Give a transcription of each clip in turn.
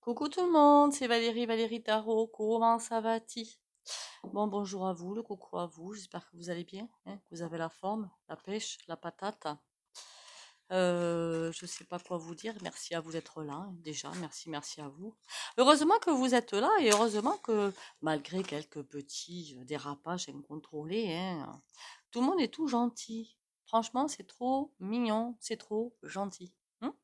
Coucou tout le monde, c'est Valérie Tarot, comment ça va-t-il? Bon, bonjour à vous, le coucou à vous, j'espère que vous allez bien, hein, que vous avez la forme, la pêche, la patate. Je sais pas quoi vous dire, merci à vous d'être là, hein, déjà, merci à vous. Heureusement que vous êtes là et heureusement que malgré quelques petits dérapages incontrôlés, hein, tout le monde est tout gentil. Franchement, c'est trop mignon, c'est trop gentil. Hein.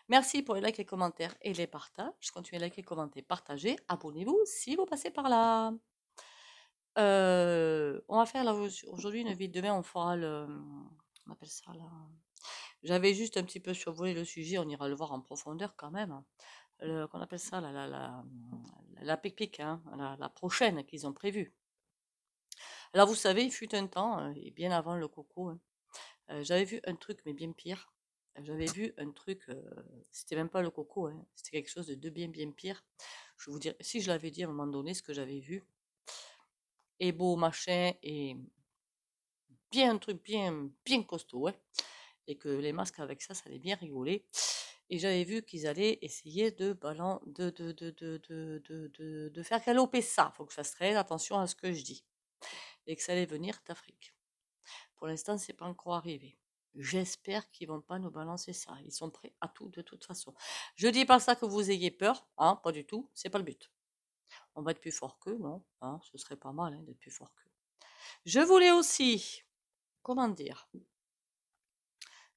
Merci pour les likes, les commentaires et les partages. Continuez à liker, commenter, partager. Abonnez-vous si vous passez par là. On va faire là aujourd'hui une vidéo. Demain, on fera le. On appelle ça là. J'avais juste un petit peu survolé le sujet. On ira le voir en profondeur quand même. Qu'on appelle ça la pic-pic, hein, la prochaine qu'ils ont prévue. Alors, vous savez, il fut un temps, et bien avant le coco, hein, j'avais vu un truc, mais bien pire. J'avais vu un truc, c'était même pas le coco, hein, c'était quelque chose de bien pire. Je vous dirais, si je l'avais dit à un moment donné, ce que j'avais vu, et beau machin, et bien un truc bien costaud, ouais, et que les masques avec ça, ça allait bien rigoler. Et j'avais vu qu'ils allaient essayer de faire galoper ça. Faut que je fasse très attention à ce que je dis. Et que ça allait venir d'Afrique. Pour l'instant, c'est pas encore arrivé. J'espère qu'ils vont pas nous balancer ça. Ils sont prêts à tout de toute façon. Je dis pas ça que vous ayez peur, hein, pas du tout. C'est pas le but. On va être plus fort qu'eux, non, hein, ce serait pas mal hein, d'être plus fort qu'eux. Je voulais aussi, comment dire,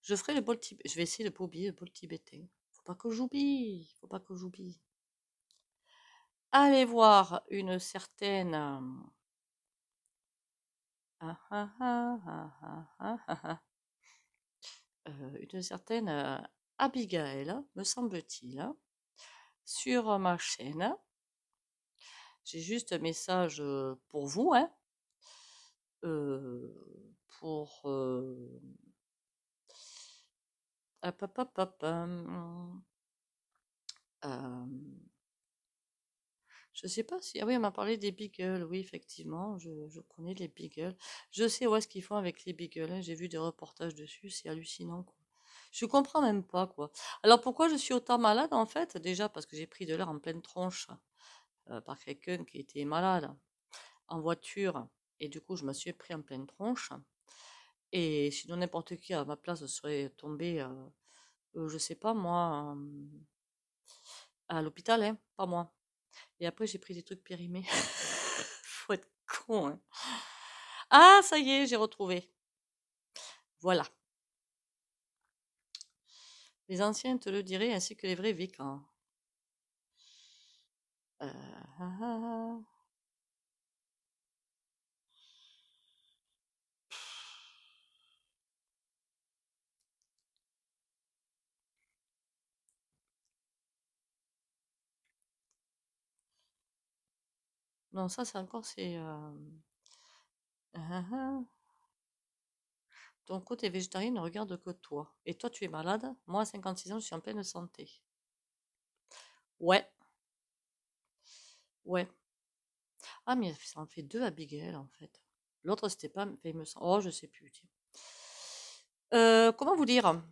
je ferai le bol tibétain. Je vais essayer de pas oublier le bol tibétain. Faut pas que j'oublie. Faut pas que j'oublie. Allez voir une certaine. Une certaine Abigail, me semble-t-il, sur ma chaîne. J'ai juste un message pour vous, hein, pour hop, hop, hop, hop, je sais pas si. Ah oui, on m'a parlé des beagles. Oui, effectivement, je connais les beagles. Je sais où est-ce qu'ils font avec les beagles. Hein. J'ai vu des reportages dessus, c'est hallucinant, quoi. Je comprends même pas, quoi. Alors pourquoi je suis autant malade, en fait? Déjà parce que j'ai pris de l'air en pleine tronche par quelqu'un qui était malade en voiture. Et du coup, je me suis pris en pleine tronche. Et sinon, n'importe qui à ma place serait tombé, je sais pas moi, à l'hôpital, hein, pas moi. Et après, j'ai pris des trucs périmés. Faut être con, hein. Ah, ça y est, j'ai retrouvé. Voilà. Les anciens te le diraient, ainsi que les vrais vicans. Euh, ah, ah, ah. Non, ça, c'est encore, c'est... ah, ah, ah. Ton côté végétarien ne regarde que toi. Et toi, tu es malade. Moi, à 56 ans, je suis en pleine santé. Ouais, ouais. Ah, mais ça en fait deux Abigail, en fait. L'autre, c'était pas Famous. Oh, je sais plus. Tiens. Comment vous dire?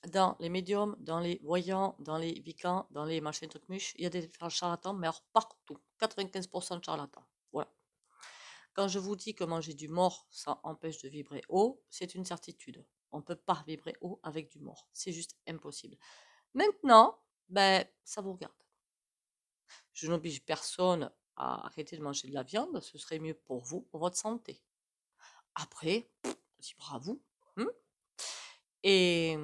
Dans les médiums, dans les voyants, dans les vicans, dans les machins trucs-muches, il y a des charlatans, mais alors partout. 95% de charlatans. Voilà. Quand je vous dis que manger du mort, ça empêche de vibrer haut, c'est une certitude. On ne peut pas vibrer haut avec du mort. C'est juste impossible. Maintenant, ben, ça vous regarde. Je n'oblige personne à arrêter de manger de la viande, ce serait mieux pour vous, pour votre santé. Après, libre à vous. Et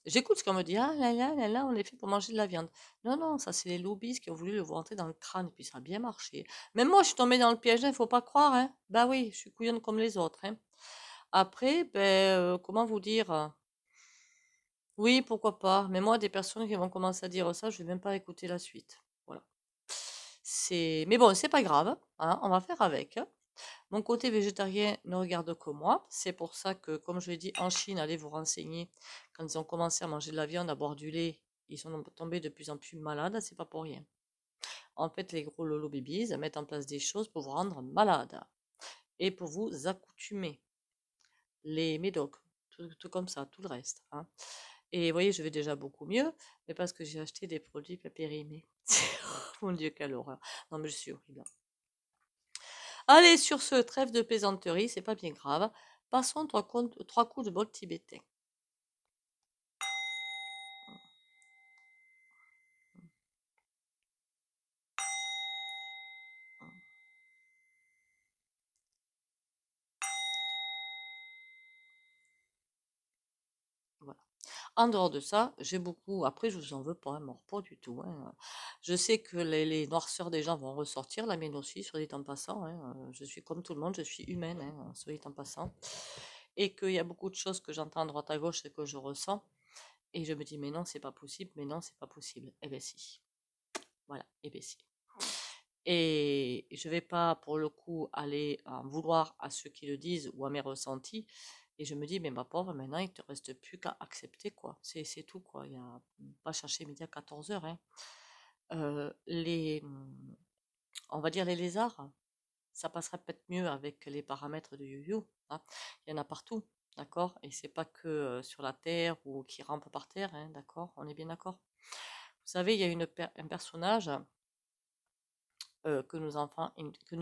j'écoute ce qu'on me dit, ah là, on est fait pour manger de la viande. Non, non, ça c'est les lobbies qui ont voulu le voir entrer dans le crâne, et puis ça a bien marché. Même moi, je suis tombée dans le piège, il faut pas croire, hein. Bah oui, je suis couillonne comme les autres, hein. Après, ben, comment vous dire? Oui, pourquoi pas. Mais moi, des personnes qui vont commencer à dire ça, je vais même pas écouter la suite. Voilà. Mais bon, c'est pas grave, hein, on va faire avec. Mon côté végétarien ne regarde que moi. C'est pour ça que, comme je l'ai dit, en Chine, allez vous renseigner. Quand ils ont commencé à manger de la viande, à boire du lait, ils sont tombés de plus en plus malades. C'est pas pour rien. En fait, les gros lolo babies mettent en place des choses pour vous rendre malade et pour vous accoutumer. Les médocs, tout comme ça, tout le reste. Hein. Et vous voyez, je vais déjà beaucoup mieux, mais parce que j'ai acheté des produits pas périmés. Mon Dieu, quelle horreur. Non, mais je suis horrible. Allez, sur ce, trêve de plaisanterie, c'est pas bien grave. Passons trois coups de bol tibétain. Voilà. En dehors de ça, j'ai beaucoup. Après, je vous en veux pas, mort pas du tout, hein. Je sais que les noirceurs des gens vont ressortir, la mienne aussi, soit dit en passant, hein. Je suis comme tout le monde, je suis humaine, hein, soit dit en passant. Et qu'il y a beaucoup de choses que j'entends à droite à gauche et que je ressens. Et je me dis, mais non, c'est pas possible, mais non, c'est pas possible. Eh bien, si. Voilà, eh bien, si. Et je vais pas, pour le coup, aller en vouloir à ceux qui le disent ou à mes ressentis. Et je me dis, mais ma pauvre, maintenant, il te reste plus qu'à accepter, quoi. C'est tout, quoi. Il y a pas chercher midi à 14 heures, hein. On va dire les lézards, ça passerait peut-être mieux avec les paramètres de YuYu, hein. Il y en a partout, d'accord? Et c'est pas que sur la Terre ou qui rampent par terre, hein, d'accord? On est bien d'accord? Vous savez, il y a un personnage que nous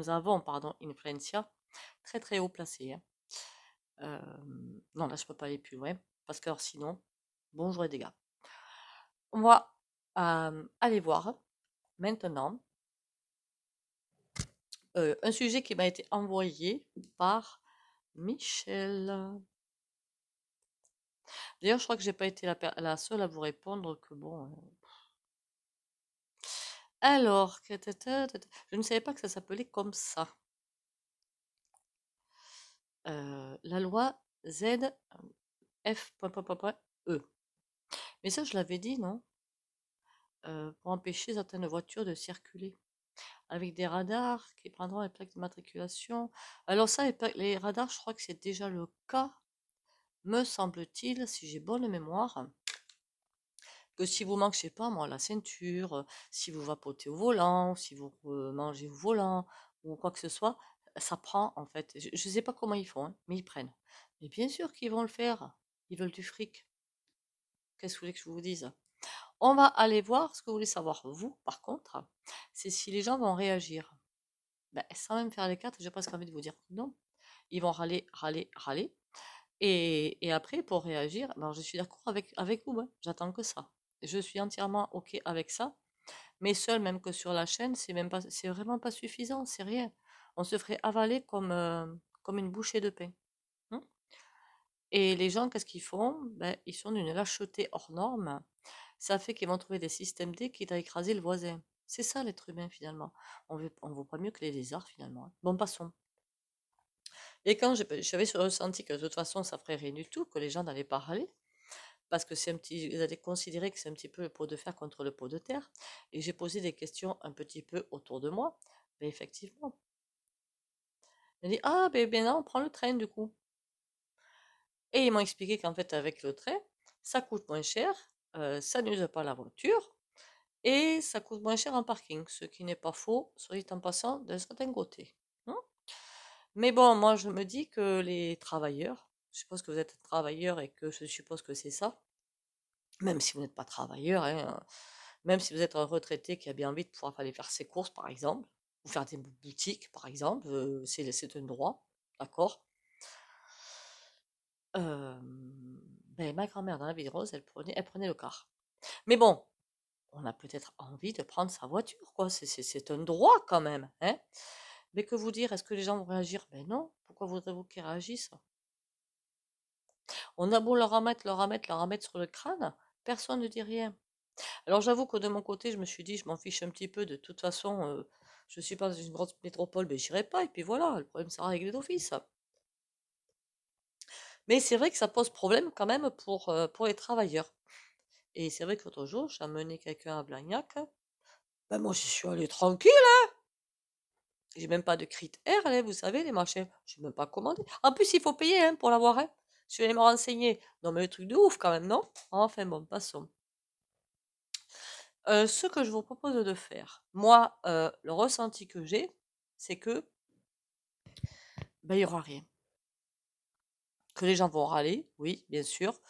avons, pardon, Influencia, très très haut placé, hein. Non, là, je peux pas aller plus loin, parce que alors, sinon, bonjour et dégâts. On va aller voir maintenant un sujet qui m'a été envoyé par Michel. D'ailleurs, je crois que j'ai pas été la seule à vous répondre que bon. Alors, je ne savais pas que ça s'appelait comme ça. La loi ZFE. Mais ça, je l'avais dit, non? Pour empêcher certaines voitures de circuler. Avec des radars qui prendront les plaques d'immatriculation. Alors ça, les radars, je crois que c'est déjà le cas, me semble-t-il, si j'ai bonne mémoire, que si vous manquez, je sais pas moi, la ceinture, si vous vapotez au volant, si vous mangez au volant, ou quoi que ce soit, ça prend en fait. Je ne sais pas comment ils font, hein, mais ils prennent. Mais bien sûr qu'ils vont le faire. Ils veulent du fric. Qu'est-ce que vous voulez que je vous dise? On va aller voir ce que vous voulez savoir, vous, par contre, c'est si les gens vont réagir. Ben, sans même faire les cartes, j'ai presque envie de vous dire non. Ils vont râler, râler, râler. Et après, pour réagir, ben, je suis d'accord avec vous, hein, j'attends que ça. Je suis entièrement OK avec ça. Mais seul, même que sur la chaîne, c'est vraiment pas suffisant, c'est rien. On se ferait avaler comme une bouchée de pain, hein. Et les gens, qu'est-ce qu'ils font? Ben, ils sont d'une lâcheté hors norme. Ça fait qu'ils vont trouver des systèmes D qui à écraser le voisin. C'est ça l'être humain finalement. On vaut pas mieux que les lézards finalement, hein. Bon, passons. Et quand j'avais ressenti que de toute façon ça ferait rien du tout, que les gens n'allaient pas râler, parce que ils allaient considérer que c'est un petit peu le pot de fer contre le pot de terre, et j'ai posé des questions un petit peu autour de moi, ben effectivement. Ils m'ont dit, ah ben non, on prend le train du coup. Et ils m'ont expliqué qu'en fait avec le train, ça coûte moins cher, ça n'use pas la voiture, et ça coûte moins cher en parking, ce qui n'est pas faux, soit dit en passant, d'un certain côté, hein. Mais bon, moi je me dis que les travailleurs, je suppose que vous êtes travailleur et que je suppose que c'est ça, même si vous n'êtes pas travailleur, hein, même si vous êtes un retraité qui a bien envie de pouvoir aller faire ses courses par exemple, ou faire des boutiques par exemple, c'est un droit, d'accord? Ben, ma grand-mère dans la vie de rose, elle prenait le car. Mais bon, on a peut-être envie de prendre sa voiture, quoi. C'est un droit quand même, hein. Mais que vous dire, est-ce que les gens vont réagir? Ben non. Pourquoi voudrez-vous qu'ils réagissent? On a beau leur remettre sur le crâne, personne ne dit rien. Alors j'avoue que de mon côté, je me suis dit, je m'en fiche un petit peu, de toute façon, je suis pas dans une grosse métropole, ben j'irai pas, et puis voilà, le problème sera réglé d'office. Mais c'est vrai que ça pose problème quand même pour les travailleurs. Et c'est vrai que l'autre jour, j'ai amené quelqu'un à Blagnac. Ben moi, je suis allée tranquille. J'ai même pas de critères, là, vous savez, les machins. Je sais même pas commandé. En plus, il faut payer hein, pour l'avoir, hein. Je suis allée me renseigner. Non, mais le truc de ouf quand même, non? Enfin bon, passons. Ce que je vous propose de faire, moi, le ressenti que j'ai, c'est que ben, il y aura rien. Que les gens vont râler, oui, bien sûr.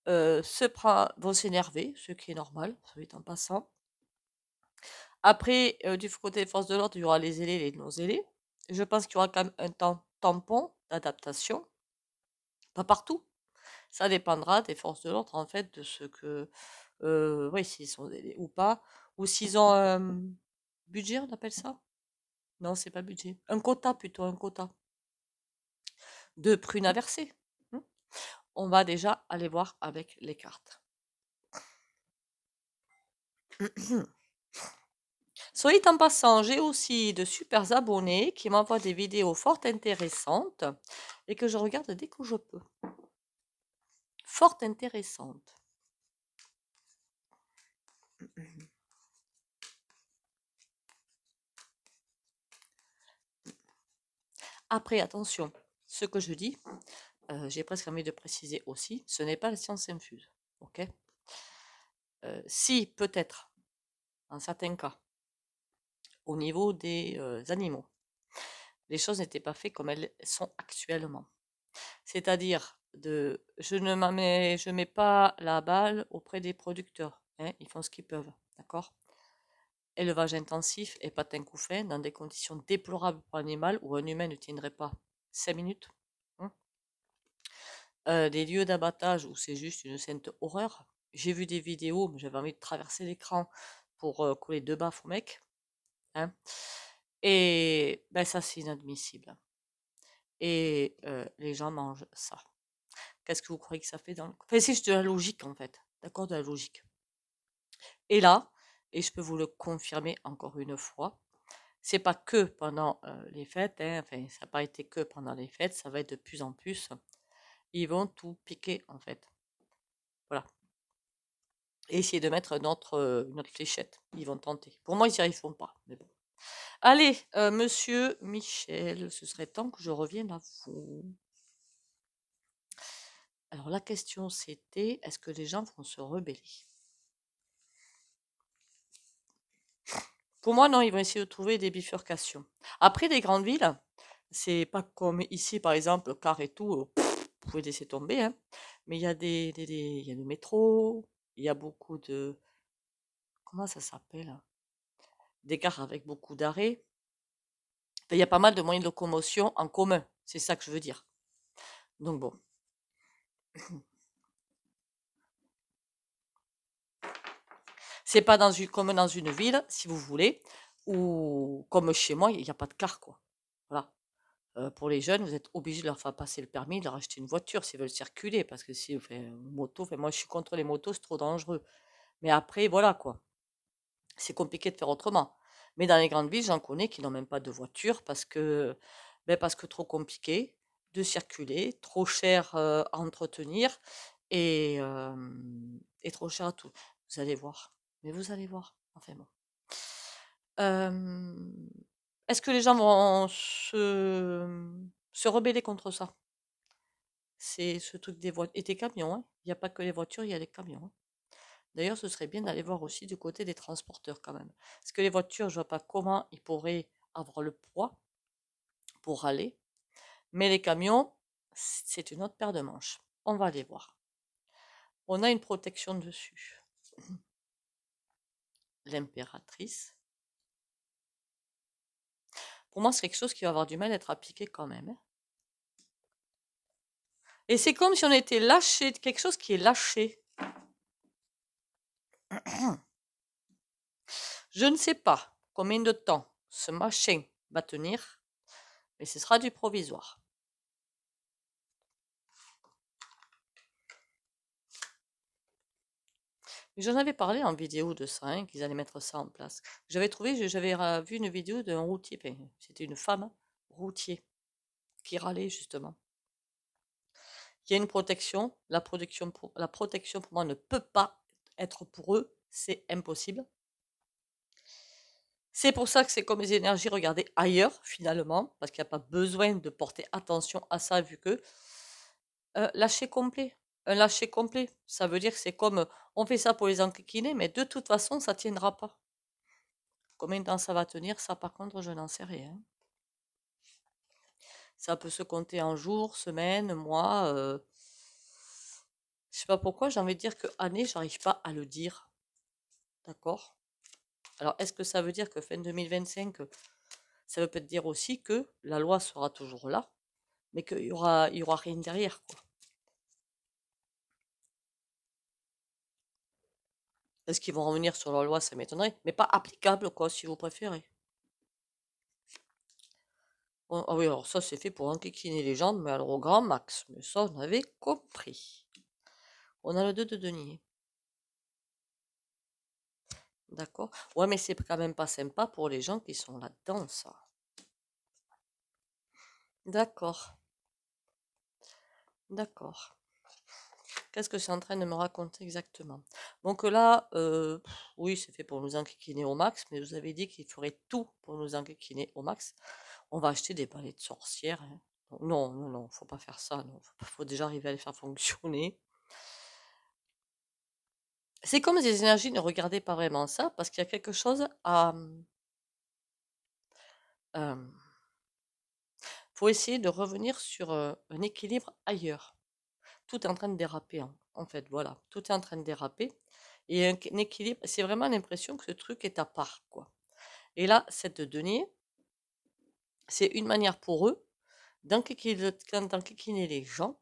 vont s'énerver, ce qui est normal, soit dit en passant. Après, du côté des forces de l'ordre, il y aura les zélés et les non-zélés. Je pense qu'il y aura quand même un temps tampon d'adaptation. Pas partout. Ça dépendra des forces de l'ordre, en fait, de ce que... oui, s'ils sont zélés ou pas. Ou s'ils ont un budget, on appelle ça? Non, c'est pas budget. Un quota, plutôt, un quota de prunes à verser. Hmm. On va déjà aller voir avec les cartes. Soit en passant, j'ai aussi de super abonnés qui m'envoient des vidéos fort intéressantes et que je regarde dès que je peux. Fort intéressantes. Après, attention, ce que je dis, j'ai presque envie de préciser aussi, ce n'est pas la science infuse. Ok? Si, peut-être, dans certains cas, au niveau des animaux, les choses n'étaient pas faites comme elles sont actuellement. C'est-à-dire, je mets pas la balle auprès des producteurs. Hein, ils font ce qu'ils peuvent. D'accord? Élevage intensif et patin couffin dans des conditions déplorables pour l'animal où un humain ne tiendrait pas 5 minutes. Hein. Des lieux d'abattage où c'est juste une sainte horreur. J'ai vu des vidéos, mais j'avais envie de traverser l'écran pour coller 2 baffes au mec. Hein. Et ben, ça, c'est inadmissible. Et les gens mangent ça. Qu'est-ce que vous croyez que ça fait dans le... Enfin, c'est juste de la logique, en fait. D'accord, de la logique. Et là, et je peux vous le confirmer encore une fois, c'est pas que pendant les fêtes, hein, enfin, ça n'a pas été que pendant les fêtes, ça va être de plus en plus. Ils vont tout piquer, en fait. Voilà. Et essayer de mettre notre fléchette. Ils vont tenter. Pour moi, ils n'y arriveront pas. Mais bon. Allez, monsieur Michel, ce serait temps que je revienne à vous. Alors, la question, c'était, est-ce que les gens vont se rebeller? Pour moi, non, ils vont essayer de trouver des bifurcations. Après, les grandes villes, c'est pas comme ici, par exemple, car et tout, vous pouvez laisser tomber, hein. Mais il y a il y a le métro, il y a beaucoup de, comment ça s'appelle? Des gares avec beaucoup d'arrêts. Enfin, il y a pas mal de moyens de locomotion en commun, c'est ça que je veux dire. Donc bon. C'est pas comme dans une ville, si vous voulez, ou comme chez moi, il n'y a pas de car, quoi. Voilà. Pour les jeunes, vous êtes obligé de leur faire passer le permis, de leur acheter une voiture s'ils veulent circuler, parce que si vous faites une moto, enfin, moi je suis contre les motos, c'est trop dangereux. Mais après, voilà quoi, c'est compliqué de faire autrement. Mais dans les grandes villes, j'en connais qui n'ont même pas de voiture parce que trop compliqué de circuler, trop cher à entretenir et, euh, et trop cher à tout. Vous allez voir, mais vous allez voir. Enfin bon. Euh, Est-ce que les gens vont se rebeller contre ça? C'est ce truc des voitures et des camions, hein. Il n'y a pas que les voitures, il y a les camions, hein. D'ailleurs, ce serait bien d'aller voir aussi du côté des transporteurs quand même. Parce que les voitures, je vois pas comment ils pourraient avoir le poids pour aller. Mais les camions, c'est une autre paire de manches. On va aller voir. On a une protection dessus. L'impératrice. Pour moi, c'est quelque chose qui va avoir du mal à être appliqué quand même, hein. Et c'est comme si on était lâché, quelque chose qui est lâché. Je ne sais pas combien de temps ce machin va tenir, mais ce sera du provisoire. J'en avais parlé en vidéo de ça, hein, qu'ils allaient mettre ça en place. J'avais vu une vidéo d'un routier, enfin, c'était une femme routier qui râlait justement. Il y a une protection, la protection pour moi ne peut pas être pour eux, c'est impossible. C'est pour ça que c'est comme les énergies, regardez ailleurs finalement, parce qu'il n'y a pas besoin de porter attention à ça vu que lâcher complet. Un lâcher complet, ça veut dire que c'est comme on fait ça pour les enquiquiner, mais de toute façon, ça tiendra pas. Combien de temps ça va tenir, ça par contre, je n'en sais rien. Ça peut se compter en jours, semaines, mois. Je sais pas pourquoi, j'ai envie de dire que année, j'arrive pas à le dire. D'accord? Alors, est-ce que ça veut dire que fin 2025, ça veut peut-être dire aussi que la loi sera toujours là, mais il y aura rien derrière, quoi. Est-ce qu'ils vont revenir sur la loi? Ça m'étonnerait. Mais pas applicable, quoi, si vous préférez. Ah oui, alors ça, c'est fait pour enquiquiner les gens, mais alors au grand max. Mais ça, on avait compris. On a le 2 de denier. D'accord? Ouais, mais c'est quand même pas sympa pour les gens qui sont là-dedans, ça. D'accord. D'accord. Qu'est-ce que c'est en train de me raconter exactement? Donc là, oui, c'est fait pour nous enquiquiner au max, mais vous avez dit qu'il ferait tout pour nous enquiquiner au max. On va acheter des balais de sorcières, hein. Non, non, non, faut pas faire ça. Non. Faut déjà arriver à les faire fonctionner. C'est comme des énergies, ne regardez pas vraiment ça, parce qu'il y a quelque chose à... faut essayer de revenir sur un équilibre ailleurs. Tout est en train de déraper, en fait, voilà. Tout est en train de déraper. Et un équilibre, c'est vraiment l'impression que ce truc est à part, quoi. Et là, cette denier, c'est une manière pour eux d'enquiquiner les gens,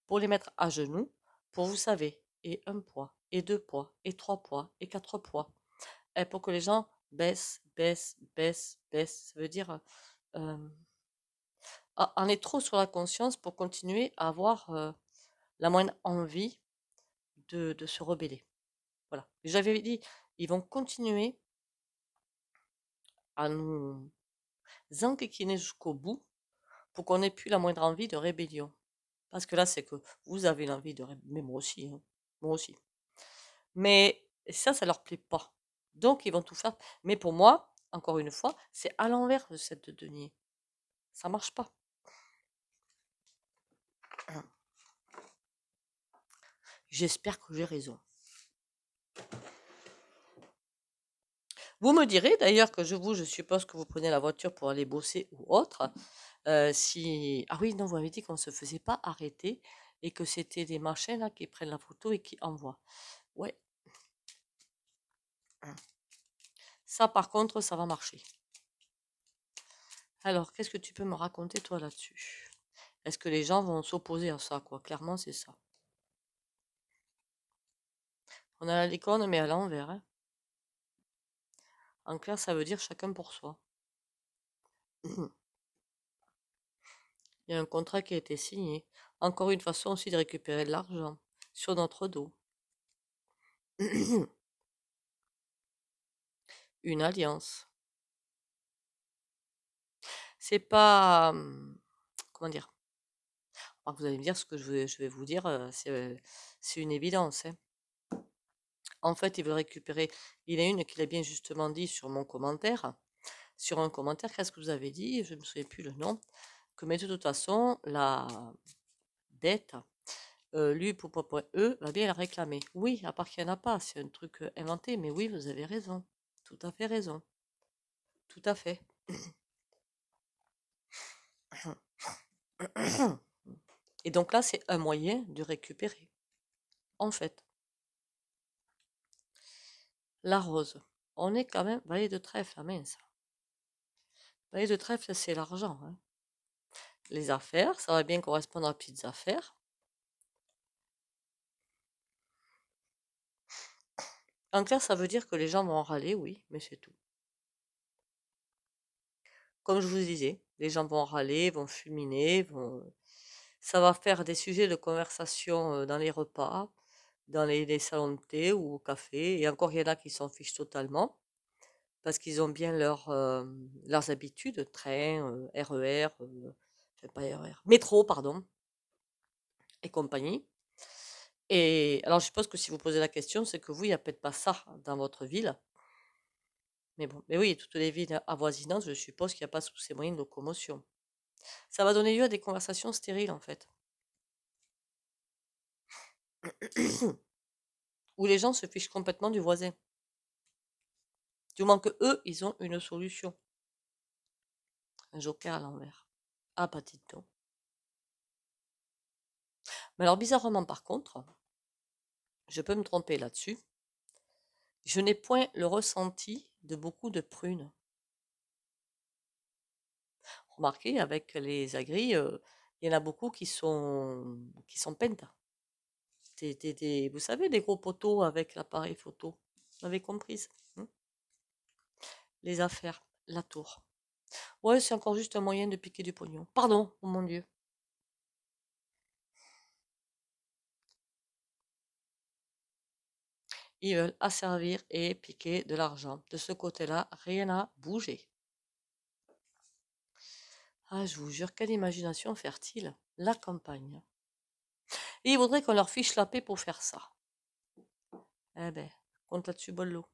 pour les mettre à genoux, pour, vous savez, et un poids, et deux poids, et trois poids, et quatre poids. Et pour que les gens baissent, baissent, baissent, baissent. Ça veut dire, en est trop sur la conscience pour continuer à avoir la moindre envie de se rebeller. Voilà. J'avais dit, ils vont continuer à nous enquiquiner jusqu'au bout pour qu'on n'ait plus la moindre envie de rébellion. Parce que là, c'est que vous avez l'envie de rébellion. Mais moi aussi, hein. Moi aussi. Mais ça leur plaît pas. Donc, ils vont tout faire. Mais pour moi, encore une fois, c'est à l'envers de cette denier. Ça marche pas. J'espère que j'ai raison. Vous me direz d'ailleurs que je suppose que vous prenez la voiture pour aller bosser ou autre. Si... Ah oui, non, vous m'avez dit qu'on ne se faisait pas arrêter et que c'était des machins là qui prennent la photo et qui envoient. Ouais. Ça, par contre, ça va marcher. Alors, qu'est-ce que tu peux me raconter, toi, là-dessus? Est-ce que les gens vont s'opposer à ça, quoi? Clairement, c'est ça. On a la licorne, mais à l'envers, hein. En clair, ça veut dire chacun pour soi. Il y a un contrat qui a été signé. Encore une façon aussi de récupérer de l'argent sur notre dos. Une alliance. C'est pas... comment dire? Alors, vous allez me dire ce que je vais vous dire, c'est une évidence, hein. En fait, il veut récupérer... Il y en a une qui l'a bien justement dit sur mon commentaire. Sur un commentaire, qu'est-ce que vous avez dit? Je ne me souviens plus le nom. Que mais de toute façon, la dette, lui, pour eux, va bien la réclamer. Oui, à part qu'il n'y en a pas, c'est un truc inventé, mais oui, vous avez raison. Tout à fait raison. Tout à fait. Et donc là, c'est un moyen de récupérer. En fait, la rose, on est quand même valet de trèfle, la mince. Valet de trèfle, c'est l'argent, hein. Les affaires, ça va bien correspondre à petites affaires. En clair, ça veut dire que les gens vont en râler, oui, mais c'est tout. Comme je vous disais, les gens vont râler, vont fulminer, ça va faire des sujets de conversation dans les repas, dans les salons de thé ou au café. Et encore, il y en a qui s'en fichent totalement parce qu'ils ont bien leurs habitudes, train, RER, enfin pas RER, métro, pardon, et compagnie. Et alors, je suppose que si vous posez la question, c'est que vous, il n'y a peut-être pas ça dans votre ville. Mais bon, mais oui, toutes les villes avoisinantes, je suppose qu'il n'y a pas tous ces moyens de locomotion. Ça va donner lieu à des conversations stériles, en fait, où les gens se fichent complètement du voisin. Du moins que eux, ils ont une solution. Un joker à l'envers. Ah, pas dites donc. Mais alors, bizarrement, par contre, Je peux me tromper là-dessus. Je n'ai point le ressenti de beaucoup de prunes. Remarquez, avec les agris, il y en a beaucoup qui sont peintes. Vous savez, les gros poteaux avec l'appareil photo. Vous avez compris ça, hein? Les affaires, la tour. Ouais, c'est encore juste un moyen de piquer du pognon. Pardon, oh mon Dieu. Ils veulent asservir et piquer de l'argent. De ce côté-là, rien n'a bougé. Ah, je vous jure, quelle imagination fertile. La campagne. Et ils voudraient qu'on leur fiche la paix pour faire ça. Eh ben, compte là-dessus, bollo.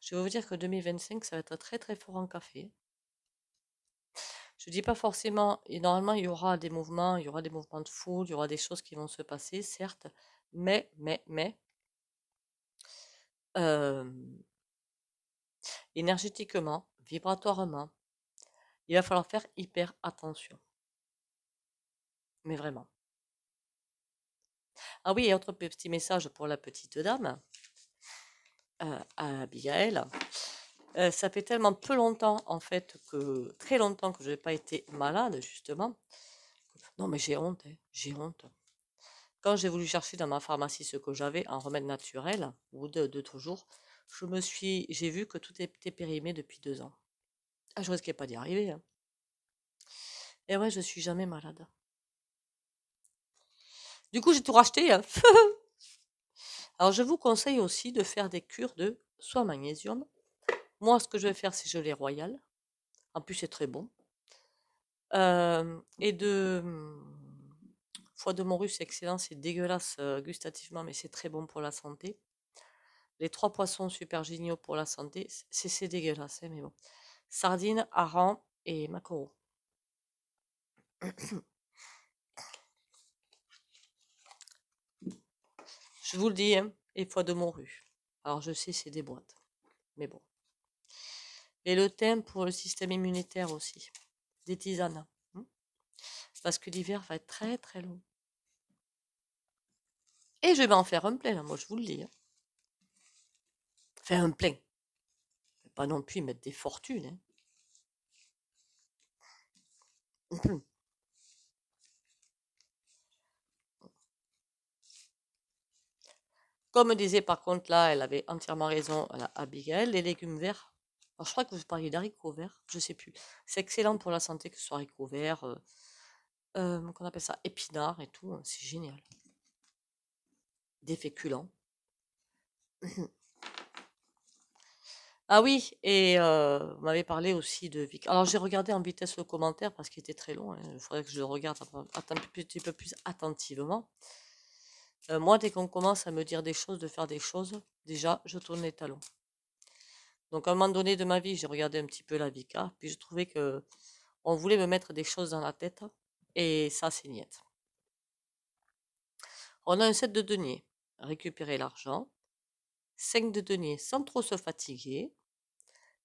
Je vais vous dire que 2025, ça va être très très fort en café. Je dis pas forcément, et normalement il y aura des mouvements, il y aura des mouvements de foule, il y aura des choses qui vont se passer, certes, mais, euh, énergétiquement, vibratoirement, il va falloir faire hyper attention. Mais vraiment. Ah oui, et autre petit message pour la petite dame, à Abigail. Ça fait tellement peu longtemps, en fait, très longtemps que je n'ai pas été malade, justement. Non, mais j'ai honte, hein, j'ai honte. Quand j'ai voulu chercher dans ma pharmacie ce que j'avais en remède naturel, au bout de 2 jours, j'ai vu que tout était périmé depuis 2 ans. Ah, je risquais pas d'y arriver, hein. Et ouais, je suis jamais malade. Du coup, j'ai tout racheté, hein. Alors, je vous conseille aussi de faire des cures de soit magnésium. Moi, ce que je vais faire, c'est gelée royale. En plus, c'est très bon. Et de foie de morue, c'est excellent. C'est dégueulasse gustativement, mais c'est très bon pour la santé. Les 3 poissons super géniaux pour la santé, c'est dégueulasse, hein, mais bon. Sardines, harengs et maquereaux. Je vous le dis, hein, et foie de morue. Alors je sais, c'est des boîtes, mais bon. Et le thym pour le système immunitaire aussi. Des tisanes, hein. Parce que l'hiver va être très très long. Et je vais m'en faire un plein, là, moi je vous le dis, hein. Enfin, un plein. Pas non plus mettre des fortunes, hein. Comme disait par contre là, elle avait entièrement raison, Abigail, les légumes verts. Alors je crois que vous parliez d'haricots verts, je sais plus. C'est excellent pour la santé que ce soit haricots verts, qu'on appelle ça épinards et tout, c'est génial. Des féculents. Ah oui, et vous m'avez parlé aussi de Vic. Alors j'ai regardé en vitesse le commentaire parce qu'il était très long, hein. Il faudrait que je le regarde un petit peu plus attentivement. Moi, dès qu'on commence à me dire des choses, de faire des choses, déjà, je tourne les talons. Donc à un moment donné de ma vie, j'ai regardé un petit peu la Vika, puis je trouvais que on voulait me mettre des choses dans la tête, et ça, c'est niette. On a un 7 de denier, récupérer l'argent, 5 de denier sans trop se fatiguer,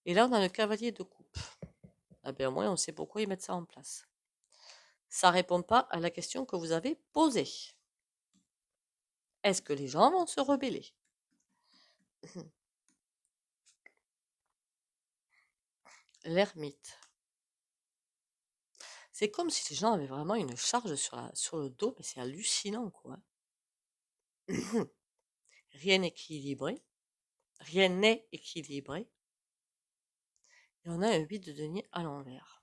et là on a le cavalier de coupe. Ah ben au moins on sait pourquoi ils mettent ça en place. Ça répond pas à la question que vous avez posée. Est-ce que les gens vont se rebeller? L'ermite. C'est comme si les gens avaient vraiment une charge sur le dos, mais c'est hallucinant, quoi. Rien n'est équilibré. Rien n'est équilibré. Et on a un 8 de denier à l'envers.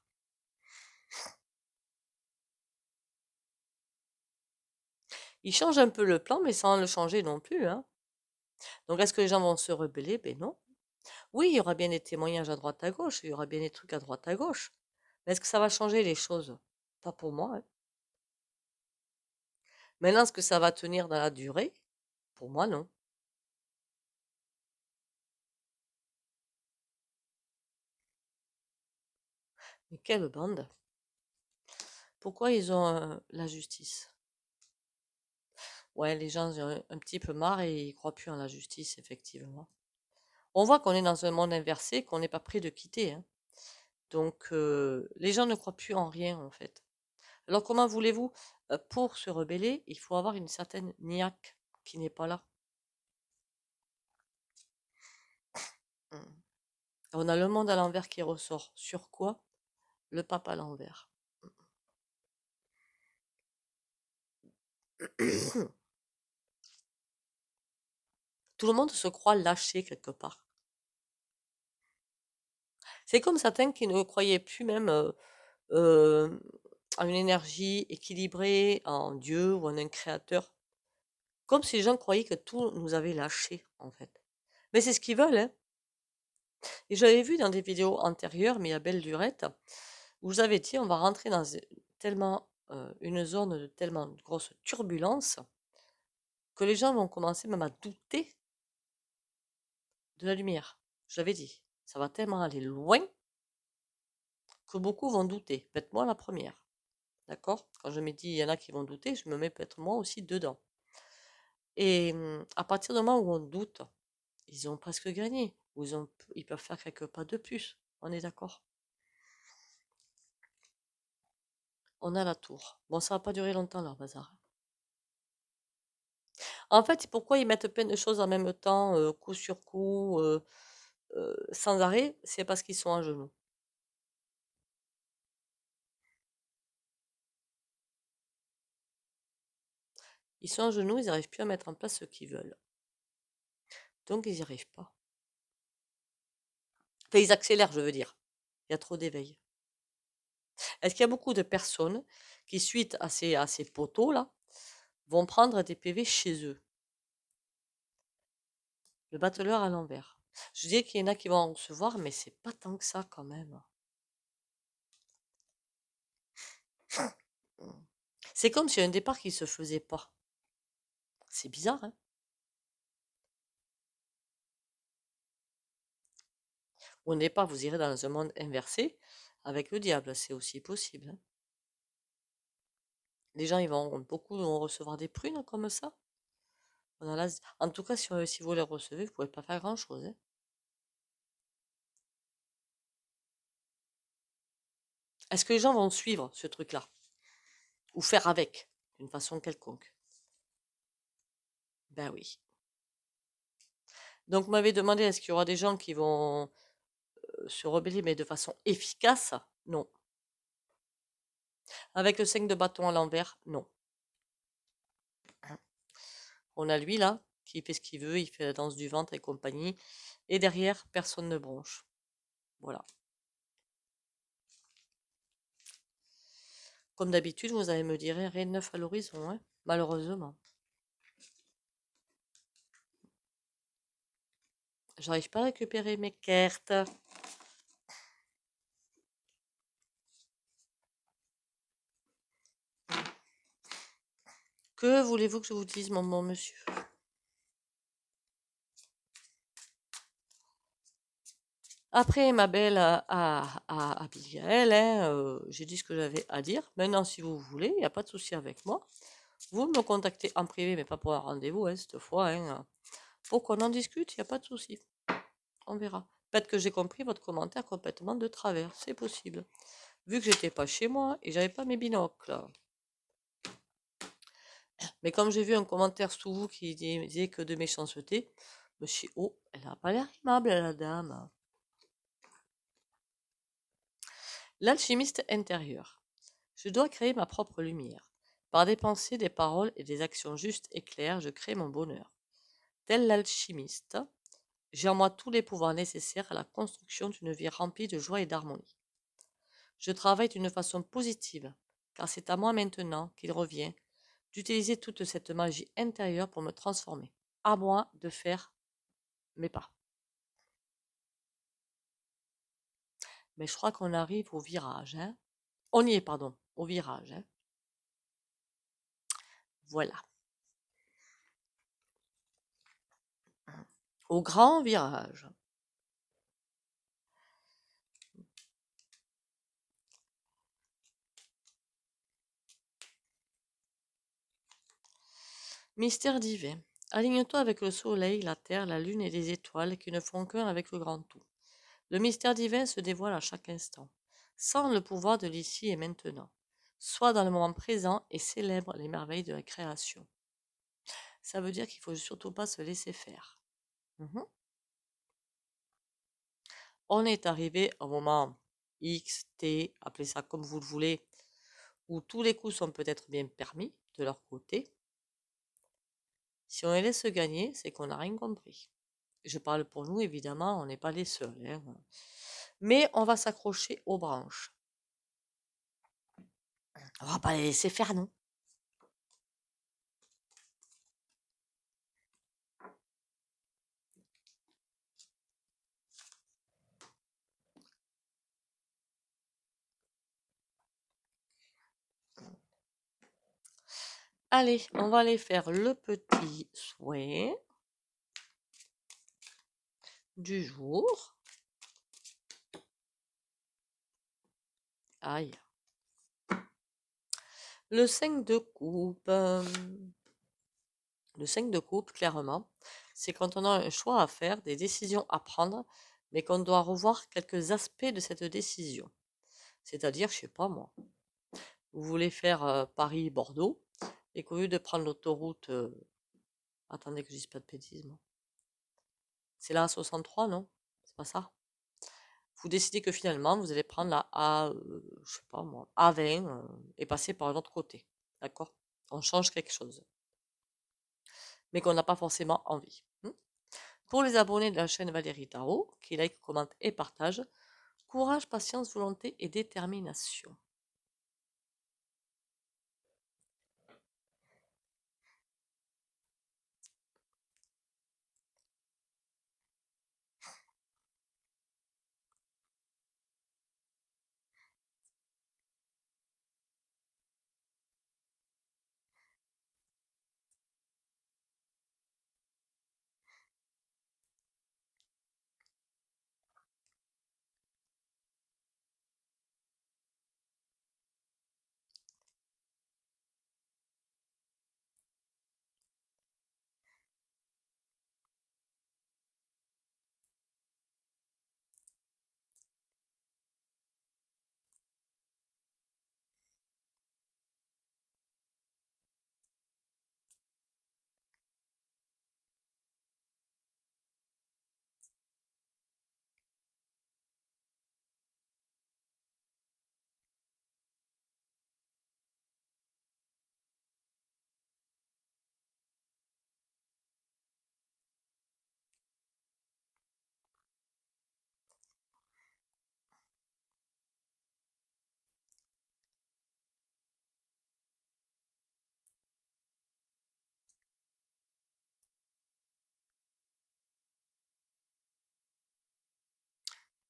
Il change un peu le plan, mais sans le changer non plus, hein. Donc, est-ce que les gens vont se rebeller? Ben non. Oui, il y aura bien des témoignages à droite à gauche, il y aura bien des trucs à droite à gauche. Mais est-ce que ça va changer les choses? Pas pour moi, hein. Maintenant, est-ce que ça va tenir dans la durée? Pour moi, non. Mais quelle bande! Pourquoi ils ont la justice? Ouais, les gens ont un petit peu marre et ils croient plus en la justice, effectivement. On voit qu'on est dans un monde inversé, qu'on n'est pas prêt de quitter, hein. Donc, les gens ne croient plus en rien, en fait. Alors, comment voulez-vous? pour se rebeller, il faut avoir une certaine niaque qui n'est pas là. Mm. On a le monde à l'envers qui ressort. Sur quoi? Le pape à l'envers. Tout le monde se croit lâché quelque part. C'est comme certains qui ne croyaient plus même à une énergie équilibrée, en Dieu ou en un créateur. Comme si les gens croyaient que tout nous avait lâchés, en fait. Mais c'est ce qu'ils veulent, hein. Et j'avais vu dans des vidéos antérieures, mais à belle lurette, où vous avez dit on va rentrer dans tellement une zone de tellement de grosse turbulence que les gens vont commencer même à douter de la lumière. Je l'avais dit, ça va tellement aller loin que beaucoup vont douter. Peut-être moi la première. D'accord? Quand je me dis il y en a qui vont douter, je me mets peut-être moi aussi dedans. Et à partir du moment où on doute, ils ont presque gagné. Ou ils peuvent faire quelques pas de plus. On est d'accord? On a la tour. Bon, ça va pas durer longtemps leur bazar. En fait, pourquoi ils mettent plein de choses en même temps, coup sur coup, sans arrêt? C'est parce qu'ils sont à genoux. Ils sont à genoux, ils n'arrivent plus à mettre en place ce qu'ils veulent. Donc ils n'y arrivent pas. Enfin, ils accélèrent, je veux dire. Il y a trop d'éveil. Est-ce qu'il y a beaucoup de personnes qui, suite à ces poteaux-là, vont prendre des PV chez eux? Le battleur à l'envers. Je dis qu'il y en a qui vont en recevoir, mais c'est pas tant que ça quand même. C'est comme si un départ qui se faisait pas. C'est bizarre, hein? Ou un départ, vous irez dans un monde inversé avec le diable, c'est aussi possible, hein. Les gens, beaucoup vont recevoir des prunes comme ça. En tout cas, si vous les recevez, vous pouvez pas faire grand-chose, hein. Est-ce que les gens vont suivre ce truc-là? Ou faire avec, d'une façon quelconque? Ben oui. Donc, vous m'avez demandé, est-ce qu'il y aura des gens qui vont se rebeller, mais de façon efficace? Non. Avec le 5 de bâton à l'envers? Non. On a lui, là, qui fait ce qu'il veut, il fait la danse du ventre et compagnie. Et derrière, personne ne bronche. Voilà. Comme d'habitude, vous allez me dire rien de neuf à l'horizon, hein, malheureusement. J'arrive pas à récupérer mes cartes. Que voulez-vous que je vous dise, mon bon monsieur? Après ma belle à Abigail, hein, j'ai dit ce que j'avais à dire. Maintenant, si vous voulez, il n'y a pas de souci avec moi. Vous me contactez en privé, mais pas pour un rendez-vous, hein, cette fois, hein, pour qu'on en discute, il n'y a pas de souci. On verra. Peut-être que j'ai compris votre commentaire complètement de travers, c'est possible. Vu que j'étais pas chez moi et j'avais pas mes binocles. Mais comme j'ai vu un commentaire sous vous qui disait que de méchanceté, je me suis dit, oh, elle n'a pas l'air aimable, la dame. L'alchimiste intérieur. Je dois créer ma propre lumière. Par des pensées, des paroles et des actions justes et claires, je crée mon bonheur. Tel l'alchimiste, j'ai en moi tous les pouvoirs nécessaires à la construction d'une vie remplie de joie et d'harmonie. Je travaille d'une façon positive, car c'est à moi maintenant qu'il revient d'utiliser toute cette magie intérieure pour me transformer. À moi de faire mes pas. Mais je crois qu'on arrive au virage, hein. On y est, pardon, au virage, hein. Voilà. Au grand virage. Mystère divin. Aligne-toi avec le soleil, la terre, la lune et les étoiles qui ne font qu'un avec le grand tout. Le mystère divin se dévoile à chaque instant, sans le pouvoir de l'ici et maintenant. Sois dans le moment présent et célèbre les merveilles de la création. Ça veut dire qu'il faut surtout pas se laisser faire. Mhm. On est arrivé au moment X, T, appelez ça comme vous le voulez, où tous les coups sont peut-être bien permis de leur côté. Si on les laisse gagner, c'est qu'on n'a rien compris. Je parle pour nous, évidemment, on n'est pas les seuls, hein. Mais on va s'accrocher aux branches. On va pas les laisser faire, non. Allez, on va aller faire le petit souhait du jour. Aïe. Le 5 de coupe. Le 5 de coupe, clairement, c'est quand on a un choix à faire, des décisions à prendre, mais qu'on doit revoir quelques aspects de cette décision. C'est-à-dire, je sais pas moi, vous voulez faire Paris-Bordeaux, et qu'au lieu de prendre l'autoroute, attendez que je dise pas de bêtises, moi. C'est la A63, non? C'est pas ça? Vous décidez que finalement, vous allez prendre la A, je sais pas moi, A20, et passer par l'autre côté. D'accord? On change quelque chose. Mais qu'on n'a pas forcément envie. Pour les abonnés de la chaîne Valérie Tarot, qui like, commente et partage, courage, patience, volonté et détermination.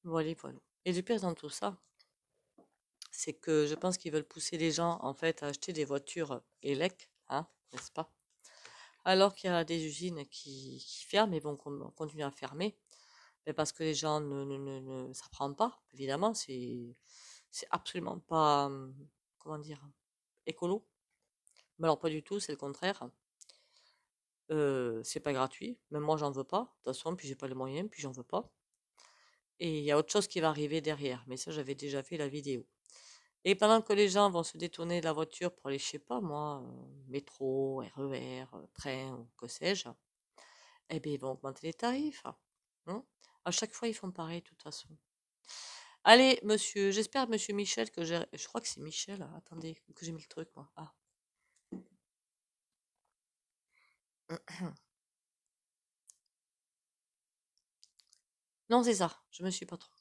Voilà, voilà. Et le pire dans tout ça, c'est que je pense qu'ils veulent pousser les gens en fait à acheter des voitures électriques, hein, n'est-ce pas? Alors qu'il y a des usines qui ferment et vont continuer à fermer, mais parce que les gens ça prend pas, évidemment, c'est absolument pas, comment dire, écolo. Mais alors pas du tout, c'est le contraire. C'est pas gratuit, même moi j'en veux pas, de toute façon, puis j'ai pas les moyens, puis j'en veux pas. Et il y a autre chose qui va arriver derrière, mais ça j'avais déjà fait la vidéo. Et pendant que les gens vont se détourner de la voiture pour aller, je sais pas moi, métro, RER, train, ou que sais-je, eh bien ils vont augmenter les tarifs, hein. À chaque fois ils font pareil de toute façon. Allez, monsieur, j'espère, monsieur Michel, que j'ai. Je crois que c'est Michel. Attendez, que j'ai mis le truc, moi. Ah. Non, c'est ça. Je me suis pas trompée.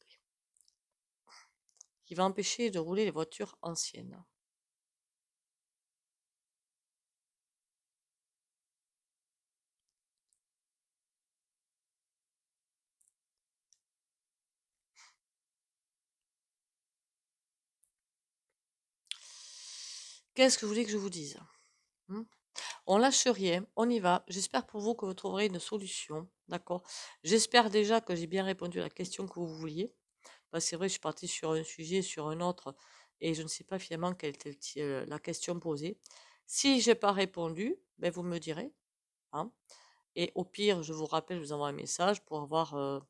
Qui va empêcher de rouler les voitures anciennes. Qu'est-ce que vous voulez que je vous dise? On lâche rien, on y va. J'espère pour vous que vous trouverez une solution. D'accord? J'espère déjà que j'ai bien répondu à la question que vous vouliez. Parce que c'est vrai, je suis partie sur un sujet, sur un autre, et je ne sais pas finalement quelle était la question posée. Si j'ai pas répondu, ben vous me direz, hein. Et au pire, je vous rappelle, je vous envoie un message pour avoir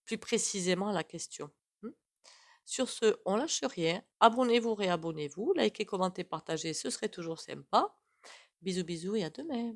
plus précisément la question. Sur ce, on lâche rien. Abonnez-vous, réabonnez-vous. Likez, commentez, partagez, ce serait toujours sympa. Bisous, bisous et à demain.